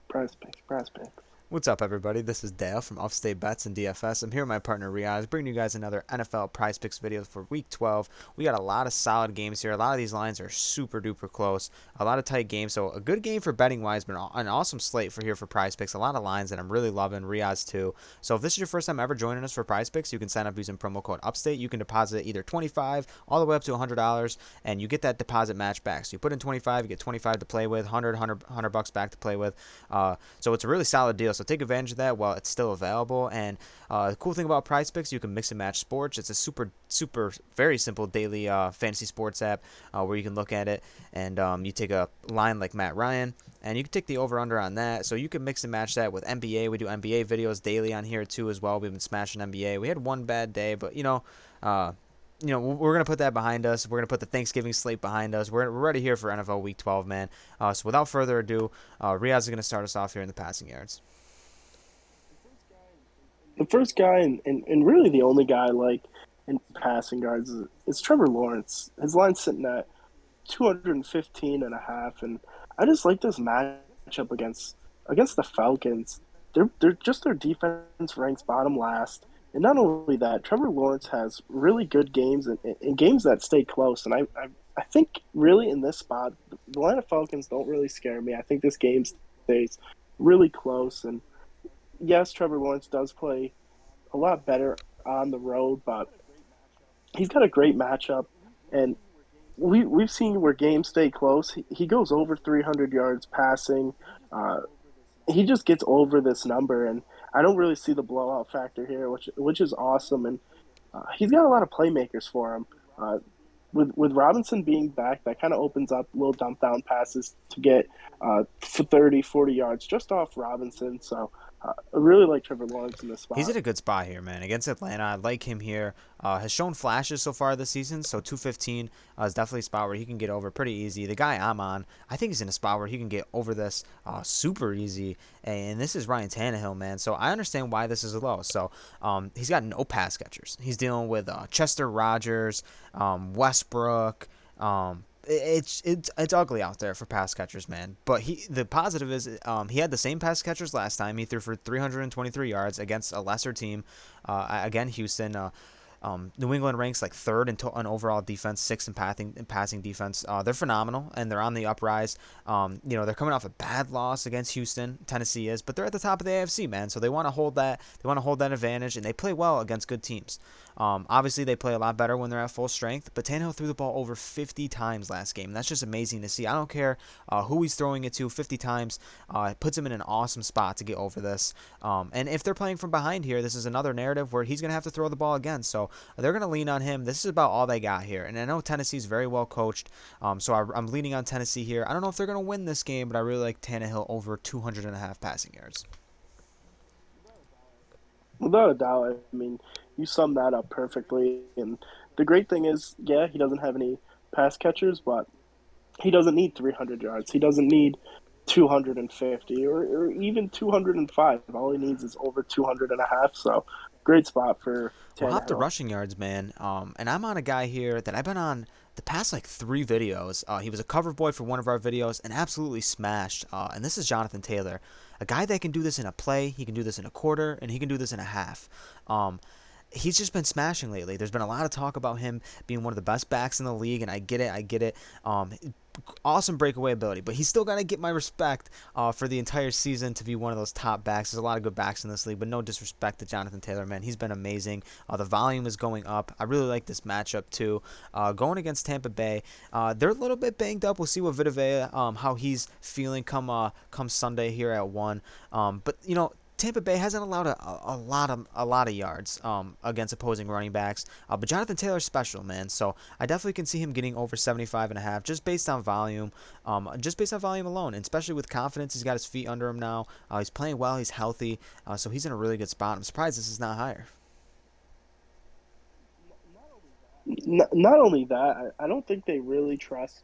Prize picks, prize picks. What's up, everybody? This is Dale from Upstate Bets and DFS. I'm here with my partner Riaz, bringing you guys another NFL Prize Picks video for Week 12. We got a lot of solid games here. A lot of these lines are super duper close. A lot of tight games, so a good game for betting wise, but an awesome slate for here for Prize Picks. A lot of lines that I'm really loving. Riaz too. So if this is your first time ever joining us for Prize Picks, you can sign up using promo code Upstate. You can deposit either 25 all the way up to $100, and you get that deposit match back. So you put in 25, you get 25 to play with, 100 bucks back to play with. So it's a really solid deal. So take advantage of that while it's still available. And the cool thing about Prize Picks, you can mix and match sports. It's a super, very simple daily fantasy sports app where you can look at it and you take a line like Matt Ryan and you can take the over/under on that. So you can mix and match that with NBA. We do NBA videos daily on here too as well. We've been smashing NBA. We had one bad day, but we're going to put that behind us. We're going to put the Thanksgiving slate behind us. We're ready here for NFL Week 12, man. So without further ado, Riaz is going to start us off here in the passing yards. The first guy and really the only guy like in passing yards is Trevor Lawrence. His line's sitting at 215 and a half, and I just like this matchup against the Falcons. They're just their defense ranks bottom last. And not only that, Trevor Lawrence has really good games and games that stay close. And I think really in this spot, the Atlanta Falcons don't really scare me. I think this game stays really close. And yes, Trevor Lawrence does play a lot better on the road, but he's got a great matchup. And we've seen where games stay close. He goes over 300 yards passing. Uh, he just gets over this number, and I don't really see the blowout factor here, which is awesome. And he's got a lot of playmakers for him. With Robinson being back, that kind of opens up little dump down passes to get for 30, 40 yards just off Robinson. So I really like Trevor Lawrence in this He's spot. at a good spot here, man. Against Atlanta, I like him here. Has shown flashes so far this season, so 215 is definitely a spot where he can get over pretty easy. The guy I'm on, I think he's in a spot where he can get over this super easy. And this is Ryan Tannehill, man. So I understand why this is low. So he's got no pass catchers. He's dealing with Chester Rogers, Westbrook. It's ugly out there for pass catchers, man. But the positive is he had the same pass catchers last time. He threw for 323 yards against a lesser team. Again, Houston. New England ranks like third in overall defense, sixth in passing defense. They're phenomenal and they're on the uprise. They're coming off a bad loss against Houston. Tennessee is, but they're at the top of the AFC, man. So they want to hold that. They want to hold that advantage, and they play well against good teams. Obviously, they play a lot better when they're at full strength. But Tannehill threw the ball over 50 times last game. And that's just amazing to see. I don't care who he's throwing it to. 50 times it puts him in an awesome spot to get over this. And if they're playing from behind here, this is another narrative where he's going to have to throw the ball again. So they're going to lean on him. This is about all they got here. And I know Tennessee's very well coached, so I'm leaning on Tennessee here. I don't know if they're going to win this game, but I really like Tannehill over 200 and a half passing yards. Without a doubt, I mean, you sum that up perfectly. And the great thing is, yeah, he doesn't have any pass catchers, but he doesn't need 300 yards. He doesn't need 250 or even 205. All he needs is over 200 and a half. So great spot for Well, hop to Tannehill. rushing yards, man. And I'm on a guy here that I've been on the past like 3 videos. He was a cover boy for one of our videos and absolutely smashed. And this is Jonathan Taylor, a guy that can do this in a play, he can do this in a quarter, and he can do this in a half. He's just been smashing lately. There's been a lot of talk about him being one of the best backs in the league, and I get it. Awesome breakaway ability, but he's still got to get my respect for the entire season to be one of those top backs. There's a lot of good backs in this league, but no disrespect to Jonathan Taylor, man. He's been amazing. The volume is going up. I really like this matchup too. Going against Tampa Bay, they're a little bit banged up. We'll see what Vita Vea, how he's feeling come Sunday here at 1. But Tampa Bay hasn't allowed a lot of yards against opposing running backs, but Jonathan Taylor's special, man. So I definitely can see him getting over 75 and a half just based on volume, alone, and especially with confidence. He's got his feet under him now. He's playing well. He's healthy, so he's in a really good spot. I'm surprised this is not higher. Not only that, I don't think they really trust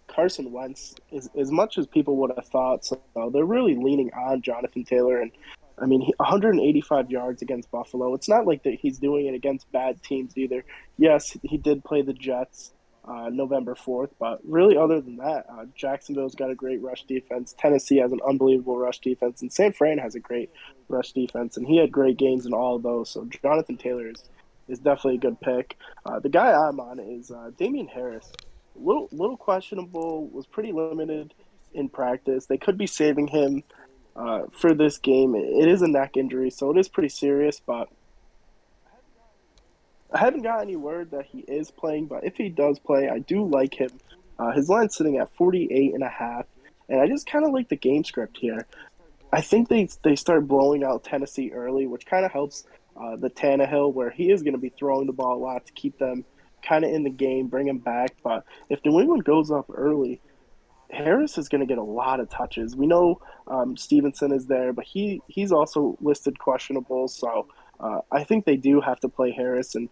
Carson Wentz as much as people would have thought. So they're really leaning on Jonathan Taylor. And I mean, 185 yards against Buffalo. It's not like that he's doing it against bad teams either. Yes, he did play the Jets, November 4th. But really, other than that, Jacksonville's got a great rush defense. Tennessee has an unbelievable rush defense, and San Fran has a great rush defense, and he had great games in all of those. So Jonathan Taylor is definitely a good pick. The guy I'm on is Damian Harris. Little questionable, was pretty limited in practice. They could be saving him for this game. It is a neck injury, so it is pretty serious, but I haven't got any word that he is playing, but if he does play, I do like him. His line's sitting at 48 and a half, and I just kind of like the game script here. I think they start blowing out Tennessee early, which kind of helps the Tannehill, where he is going to be throwing the ball a lot to keep them kind of in the game, bring him back. But if New England goes up early, Harris is going to get a lot of touches. We know Stevenson is there, but he's also listed questionable. So I think they do have to play Harris. And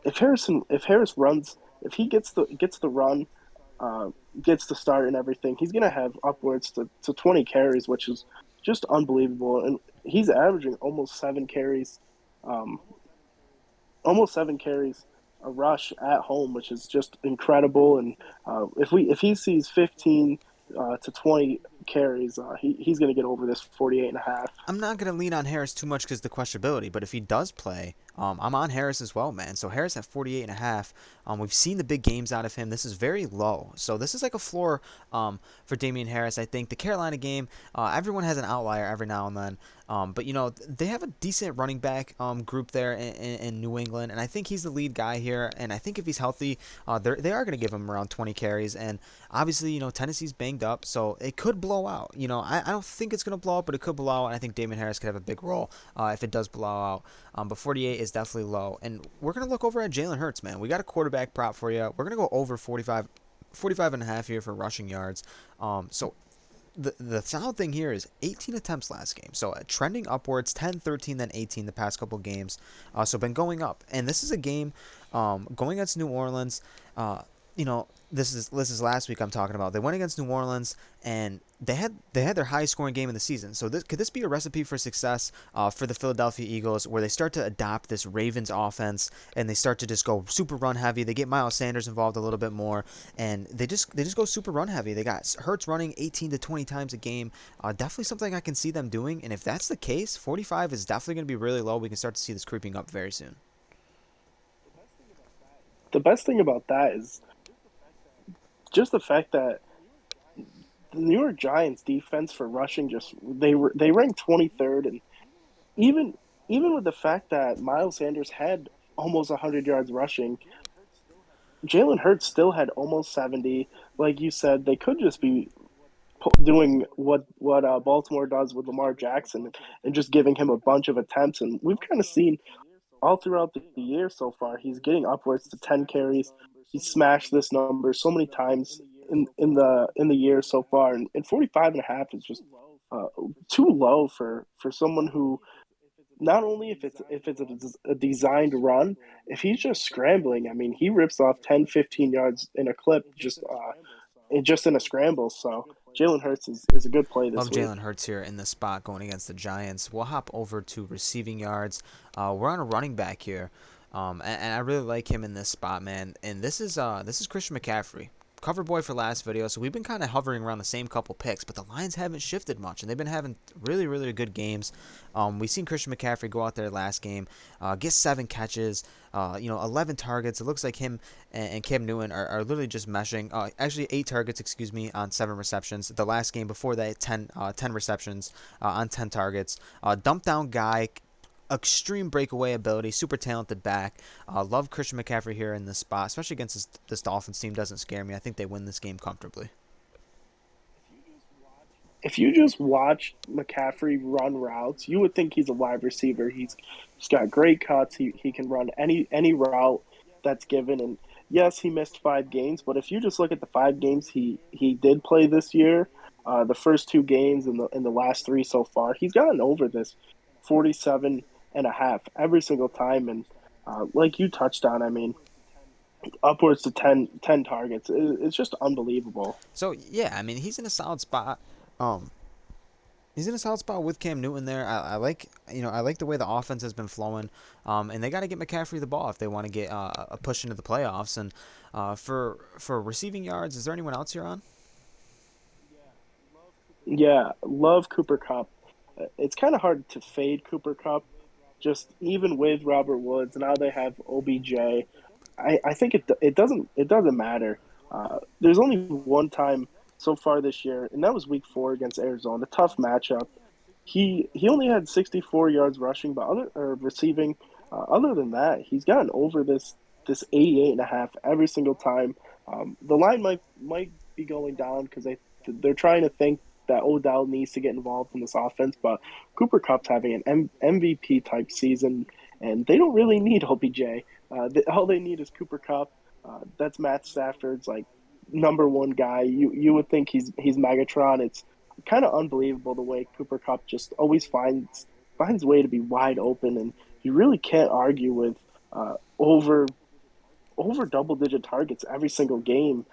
if Harris runs, if he gets the run, uh, gets the start and everything, he's going to have upwards to 20 carries, which is just unbelievable. And he's averaging um, almost 7 carries a rush at home, which is just incredible. And if he sees 15 to 20 carries, he's going to get over this 48 and a half. I'm not going to lean on Harris too much because of the questionability, but if he does play, I'm on Harris as well, man. So Harris at 48 and a half. We've seen the big games out of him. This is very low. So this is like a floor for Damian Harris. I think the Carolina game, everyone has an outlier every now and then. But, they have a decent running back group there in New England, and I think he's the lead guy here. And I think if he's healthy, they are going to give him around 20 carries. And obviously, Tennessee's banged up, so it could blow out. I don't think it's going to blow out, but it could blow out, and I think Damon Harris could have a big role if it does blow out. But 48 is definitely low. And we're going to look over at Jalen Hurts, man. We got a quarterback prop for you. We're going to go over 45 and a half here for rushing yards. So the solid thing here is 18 attempts last game. So trending upwards, 10, 13, then 18 the past couple games. So been going up. And this is a game going against New Orleans. This is last week I'm talking about. They went against New Orleans and they had their highest scoring game in the season. So could this be a recipe for success for the Philadelphia Eagles, where they start to adopt this Ravens offense and they start to just go super run heavy? They get Miles Sanders involved a little bit more, and they just go super run heavy. They got Hurts running 18 to 20 times a game. Definitely something I can see them doing. And if that's the case, 45 is definitely going to be really low. We can start to see this creeping up very soon. The best thing about that is just the fact that the New York Giants defense for rushing, just they rank 23rd, and even even with the fact that Miles Sanders had almost 100 yards rushing, Jalen Hurts still had almost 70. Like you said, they could just be doing what Baltimore does with Lamar Jackson and just giving him a bunch of attempts. And we've kind of seen all throughout the year so far, he's getting upwards to 10 carries. He's smashed this number so many times in the year so far, and 45 and a half is just uh, too low for someone who, not only if it's a designed run, if he's just scrambling, I mean, he rips off 10, 15 yards in a clip just in a scramble. So Jalen Hurts is a good play Love this week. Jalen Hurts here in this spot going against the Giants. We'll hop over to receiving yards. We're on a running back here, and I really like him in this spot, man. And this is Christian McCaffrey, cover boy for last video. So we've been kind of hovering around the same couple picks, but the lines haven't shifted much, and they've been having really, really good games. We've seen Christian McCaffrey go out there last game, get 7 catches, 11 targets. It looks like him and Cam Newton are literally just meshing. Actually, 8 targets, excuse me, on 7 receptions. The last game before that, 10 receptions on 10 targets. Dump down guy, extreme breakaway ability, super talented back. Love Christian McCaffrey here in this spot, especially against this Dolphins team. Doesn't scare me. I think they win this game comfortably. If you just watch McCaffrey run routes, you would think he's a wide receiver. He's got great cuts. He can run any route that's given. And yes, he missed 5 games, but if you just look at the 5 games he did play this year, the first 2 games and the last 3 so far, he's gotten over this 47 and a half every single time. And like you touched on, I mean, upwards to ten targets. It's just unbelievable. So yeah, I mean he's in a solid spot. Um, He's in a solid spot with Cam Newton there. I like I like the way the offense has been flowing, and they got to get McCaffrey the ball if they want to get a push into the playoffs. And for receiving yards, is there anyone else you're on? Yeah, love Cooper Cup. It's kind of hard to fade Cooper Cup, just even with Robert Woods. Now they have OBJ. I think it doesn't matter. There's only one time so far this year, and that was Week 4 against Arizona. A tough matchup. He only had 64 yards rushing, but other or receiving. Other than that, he's gotten over this 88 and a half every single time. The line might be going down because they're trying to think that Odell needs to get involved in this offense, but Cooper Cup's having an MVP type season, and they don't really need OBJ. All they need is Cooper Cup. That's Matt Stafford's like number one guy. You would think he's Megatron. It's kind of unbelievable the way Cooper Cup just always finds a way to be wide open, and you really can't argue with over double digit targets every single game,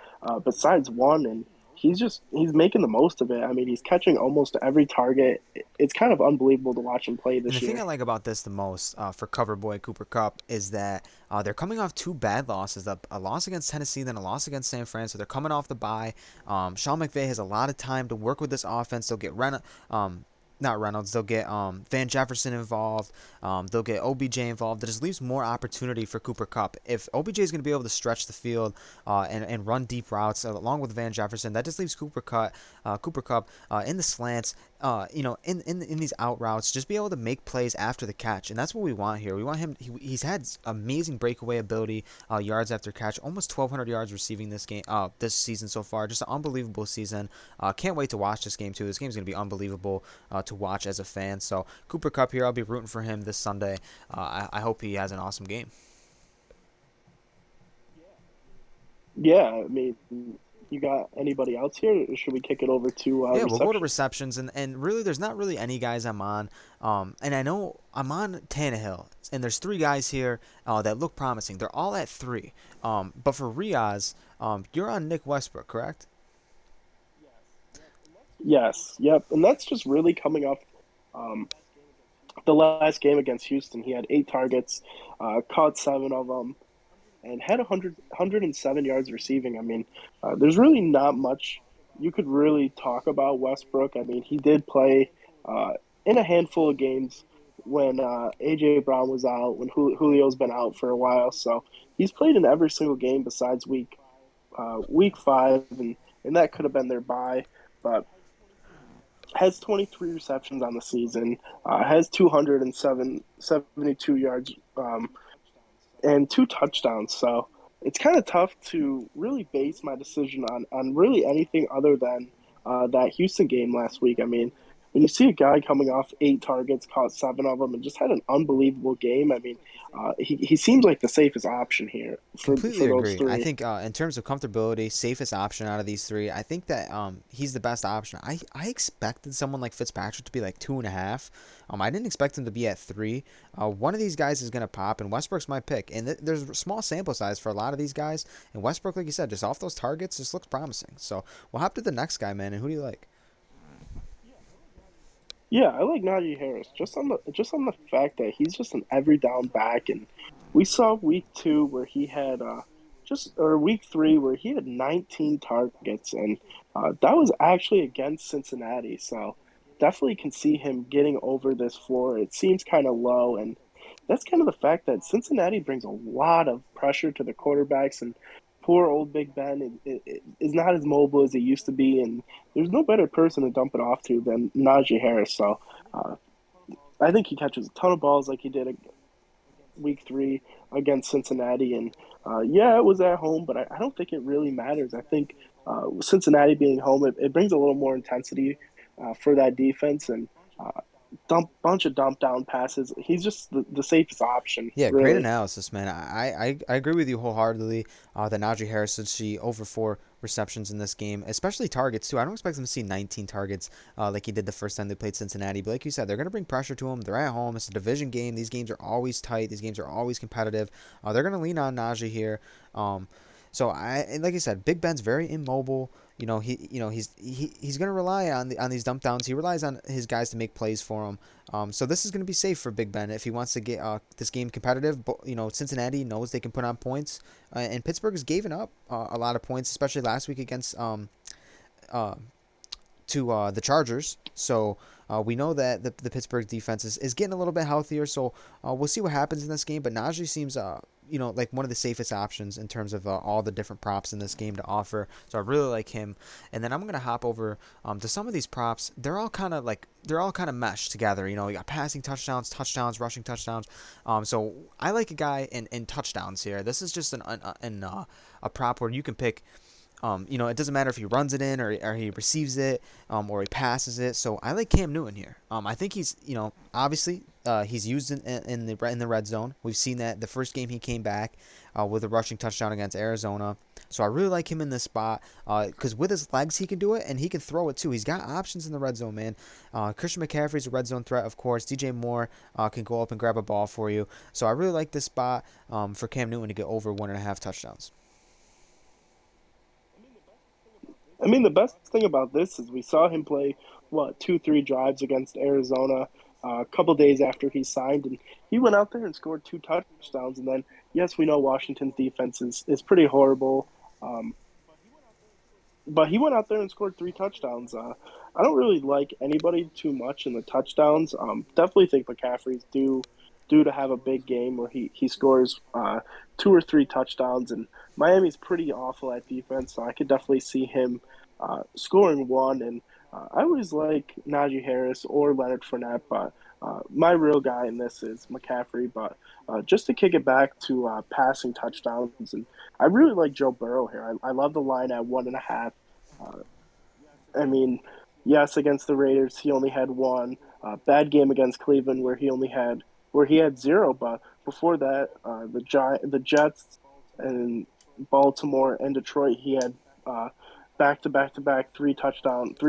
besides one, and he's making the most of it. I mean, he's catching almost every target. It's kind of unbelievable to watch him play And the this thing I year. like about this the most for cover boy Cooper Cup is that they're coming off two bad losses, a loss against Tennessee, then a loss against San Fran. So they're coming off the bye. Sean McVay has a lot of time to work with this offense. They'll get not Reynolds. They'll get Van Jefferson involved. They'll get OBJ involved. That just leaves more opportunity for Cooper Cup. If OBJ is going to be able to stretch the field and run deep routes along with Van Jefferson, that just leaves Cooper Cup in the slants. In these out routes, just be able to make plays after the catch, and that's what we want here. We want him. He's had amazing breakaway ability, yards after catch, almost 1,200 yards receiving this season so far. Just an unbelievable season. Can't wait to watch this game too. This game's gonna be unbelievable to watch as a fan. So Cooper Cup here, I'll be rooting for him this Sunday. I hope he has an awesome game. Yeah, I mean, you got anybody else here? Or should we kick it over to Yeah, we'll go to receptions? receptions, and really, there's not really any guys I'm on. And I know I'm on Tannehill, and there's three guys here that look promising. They're all at three. But for Riaz, you're on Nick Westbrook, correct? Yes, yep, and that's just really coming off um, the last game against Houston. He had 8 targets, caught 7 of them, and had 107 yards receiving. I mean, there's really not much you could really talk about Westbrook. I mean, he did play uh, in a handful of games when AJ Brown was out, when Julio's been out for a while. So he's played in every single game besides week 5, and that could have been their bye. But has 23 receptions on the season, has 272 yards, and 2 touchdowns. So it's kind of tough to really base my decision on really anything other than that Houston game last week. I mean, when you see a guy coming off 8 targets, caught 7 of them, and just had an unbelievable game, I mean, he seems like the safest option here for Completely those agree. I three. think in terms of comfortability, safest option out of these three, I think that he's the best option. I expected someone like Fitzpatrick to be like 2.5. I didn't expect him to be at 3. One of these guys is gonna pop, and Westbrook's my pick. And there's a small sample size for a lot of these guys, and Westbrook, like you said, just off those targets, just looks promising. So we'll hop to the next guy, man. And who do you like? Yeah, I like Najee Harris just on the fact that he's just an every down back, and we saw week 2 where he had just or week 3 where he had 19 targets, and that was actually against Cincinnati. So definitely can see him getting over this floor. It seems kind of low, and that's kind of the fact that Cincinnati brings a lot of pressure to the quarterbacks, and poor old Big Ben is not as mobile as he used to be, and there's no better person to dump it off to than Najee Harris. So uh, I think he catches a ton of balls like he did week 3 against Cincinnati, and yeah, it was at home, but I don't think it really matters. I think Cincinnati being home, it brings a little more intensity for that defense, and bunch of dump down passes. He's just the safest option, Yeah, great really. analysis, man. I agree with you wholeheartedly that Najee Harris should see over 4 receptions in this game, especially targets, too. I don't expect him to see 19 targets like he did the first time they played Cincinnati. But like you said, they're going to bring pressure to him. They're at home. It's a division game. These games are always tight. These games are always competitive. They're going to lean on Najee here. So like I said, Big Ben's very immobile. He's gonna rely on these dump downs. He relies on his guys to make plays for him. So this is gonna be safe for Big Ben if he wants to get this game competitive. But Cincinnati knows they can put on points, and Pittsburgh has given up a lot of points, especially last week against uh, to the Chargers. So we know that the Pittsburgh defense is getting a little bit healthier. So we'll see what happens in this game. But Najee seems like one of the safest options in terms of all the different props in this game to offer. So I really like him. And then I'm gonna hop over to some of these props. They're all kind of meshed together. You got passing touchdowns, rushing touchdowns. So I like a guy in touchdowns here. This is just a prop where you can pick. It doesn't matter if he runs it in or he receives it, or he passes it. So I like Cam Newton here. I think he's, obviously he's used in the red zone. We've seen that the first game he came back with a rushing touchdown against Arizona. So I really like him in this spot because with his legs he can do it and he can throw it too. He's got options in the red zone, man. Christian McCaffrey's a red zone threat, of course. DJ Moore can go up and grab a ball for you. So I really like this spot for Cam Newton to get over 1.5 touchdowns. I mean, the best thing about this is we saw him play what 2, 3 drives against Arizona a couple days after he signed, and he went out there and scored 2 touchdowns. And then, yes, we know Washington's defense is pretty horrible, um, but he went out there and scored 3 touchdowns. I don't really like anybody too much in the touchdowns. Definitely think McCaffrey's due to have a big game where he scores 2 or 3 touchdowns, and Miami's pretty awful at defense, so I could definitely see him scoring one. And I always like Najee Harris or Leonard Fournette, but my real guy in this is McCaffrey. But just to kick it back to passing touchdowns, and I really like Joe Burrow here. I love the line at 1.5. Uh, I mean, yes, against the Raiders he only had one bad game against Cleveland where he had zero, but before that, the Jets and Baltimore and Detroit, he had back to back to back 3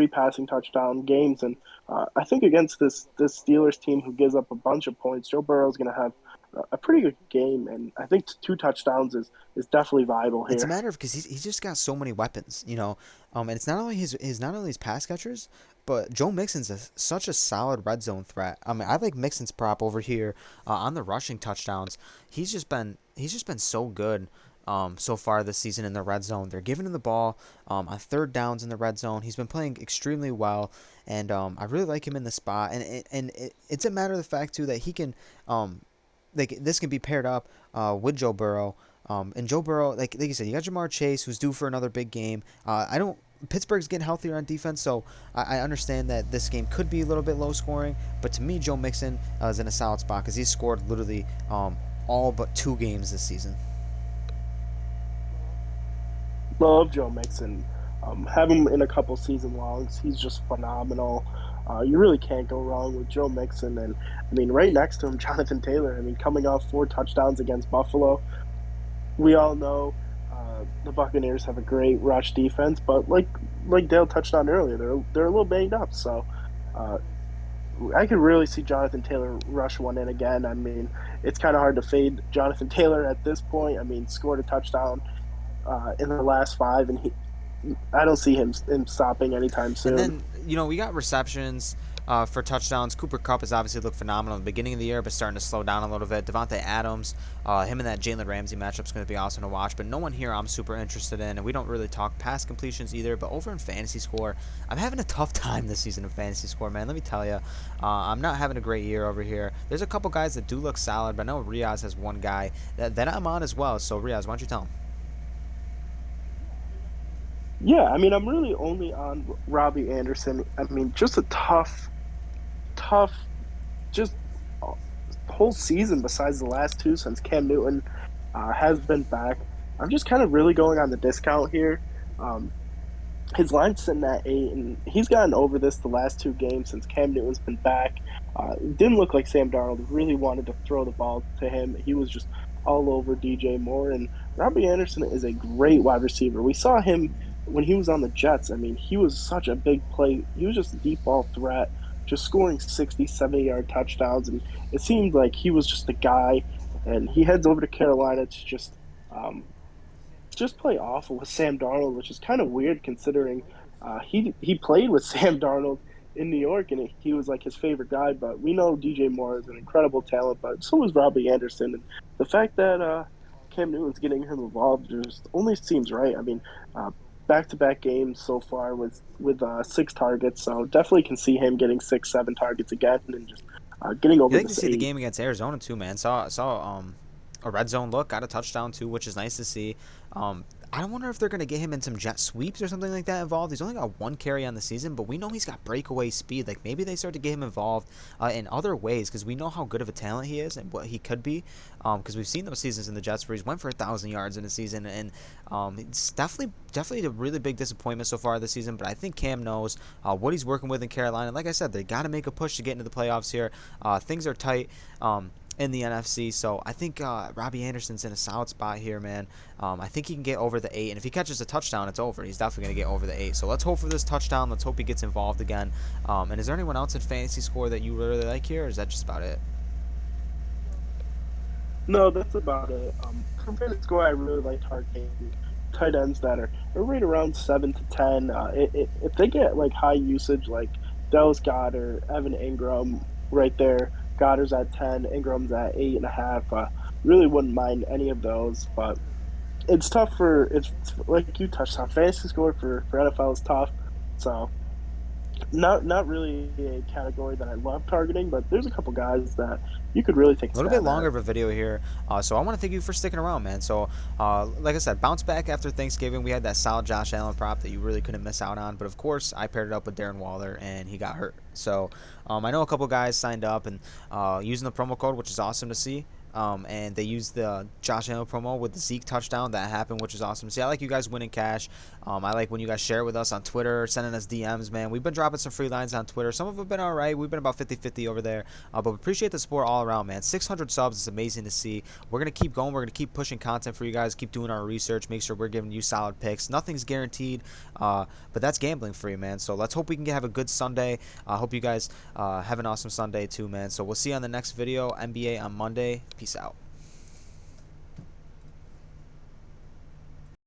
passing touchdown games, and I think against this Steelers team who gives up a bunch of points, Joe Burrow is going to have a pretty good game, and I think 2 touchdowns is definitely viable It's a here. matter of because he's just got so many weapons, and it's not only his pass catchers, but Joe Mixon's such a solid red zone threat. I mean, I like Mixon's prop over here on the rushing touchdowns. He's just been so good. So far this season in the red zone, they're giving him the ball on third downs in the red zone. He's been playing extremely well, and I really like him in the spot. It's a matter of the fact too that he can like this can be paired up with Joe Burrow. And Joe Burrow, like you said, you got Jamar Chase, who's due for another big game. I don't. Pittsburgh's getting healthier on defense, so I understand that this game could be a little bit low scoring. But to me, Joe Mixon is in a solid spot because he's scored literally all but 2 games this season. Love Joe Mixon. Have him in a couple season longs. He's just phenomenal. You really can't go wrong with Joe Mixon. And I mean, right next to him, Jonathan Taylor. I mean, coming off 4 touchdowns against Buffalo, we all know the Buccaneers have a great rush defense, but like Dale touched on earlier, they're a little banged up. So uh, I could really see Jonathan Taylor rush one in again. I mean, it's kind of hard to fade Jonathan Taylor at this point. I mean, scored a touchdown in the last 5, and I don't see him stopping anytime And soon. then, we got receptions for touchdowns. Cooper Kupp has obviously looked phenomenal in the beginning of the year, but starting to slow down a little bit. Devontae Adams, him and that Jalen Ramsey matchup is going to be awesome to watch, but no one here I'm super interested in, and we don't really talk pass completions either. But over in Fantasy Score, I'm having a tough time this season in Fantasy Score, man. Let me tell you, I'm not having a great year over here. There's a couple guys that do look solid, but I know Riaz has one guy that I'm on as well. So, Riaz, why don't you tell him? Yeah, I mean, I'm really only on Robbie Anderson. I mean, just a tough, just whole season besides the last two since Cam Newton has been back. I'm just kind of really going on the discount here. Um, his line's sitting at 8, and he's gotten over this the last 2 games since Cam Newton's been back. It didn't look like Sam Darnold really wanted to throw the ball to him. He was just all over DJ Moore, and Robbie Anderson is a great wide receiver. We saw him when he was on the Jets. I mean, he was such a big play. He was just a deep ball threat, just scoring 60, 70-yard touchdowns, and it seemed like he was just the guy. And he heads over to Carolina to just um, just play awful with Sam Darnold, which is kind of weird considering he played with Sam Darnold in New York and he was like his favorite guy. But we know DJ Moore is an incredible talent, but so was Robbie Anderson. And the fact that Cam Newton's getting him involved just only seems right. I mean, back-to-back games so far with 6 targets, so definitely can see him getting 6, 7 targets again and just getting You over like to this see the eight. game against Arizona too, man. Saw a red zone look, got a touchdown too, which is nice to see. Um, I wonder if they're going to get him in some jet sweeps or something like that involved. He's only got 1 carry on the season, but we know he's got breakaway speed. Like maybe they start to get him involved in other ways because we know how good of a talent he is and what he could be. Because we've seen those seasons in the Jets where he's went for 1,000 yards in a season, and it's definitely a really big disappointment so far this season. But I think Cam knows what he's working with in Carolina. Like I said, they got to make a push to get into the playoffs here. Things are tight. In the NFC. So I think Robbie Anderson's in a solid spot here, man. I think he can get over the 8, and if he catches a touchdown, it's over. He's definitely going to get over the 8. So let's hope for this touchdown. Let's hope he gets involved again. And is there anyone else in fantasy score that you really like here, or is that just about it? No, that's about it. For fantasy score, I really like targeting tight ends that are right around 7 to 10. If they get like high usage, like Dallas Goddard, Evan Ingram, right there. Goddard's at 10, Ingram's at 8.5. Really wouldn't mind any of those, but it's tough for it's like you touched on. Fantasy score for NFL is tough, so not really a category that I love targeting, but there's a couple guys that you could really take a A little bit stab longer at. of a video here. So I want to thank you for sticking around, man. So, like I said, bounce back after Thanksgiving. We had that solid Josh Allen prop that you really couldn't miss out on. But of course, I paired it up with Darren Waller, and he got hurt. So I know a couple guys signed up and using the promo code, which is awesome to see. And they used the Josh Allen promo with the Zeke touchdown that happened, which is awesome to see. I like you guys winning cash. I like when you guys share it with us on Twitter, sending us DMs, man. We've been dropping some free lines on Twitter. Some of them have been all right. We've been about 50-50 over there. But we appreciate the support all around, man. 600 subs is amazing to see. We're going to keep going. We're going to keep pushing content for you guys, keep doing our research, make sure we're giving you solid picks. Nothing's guaranteed, but that's gambling for you, man. So let's hope we can have a good Sunday. I hope you guys have an awesome Sunday too, man. So we'll see you on the next video. NBA on Monday. Peace out.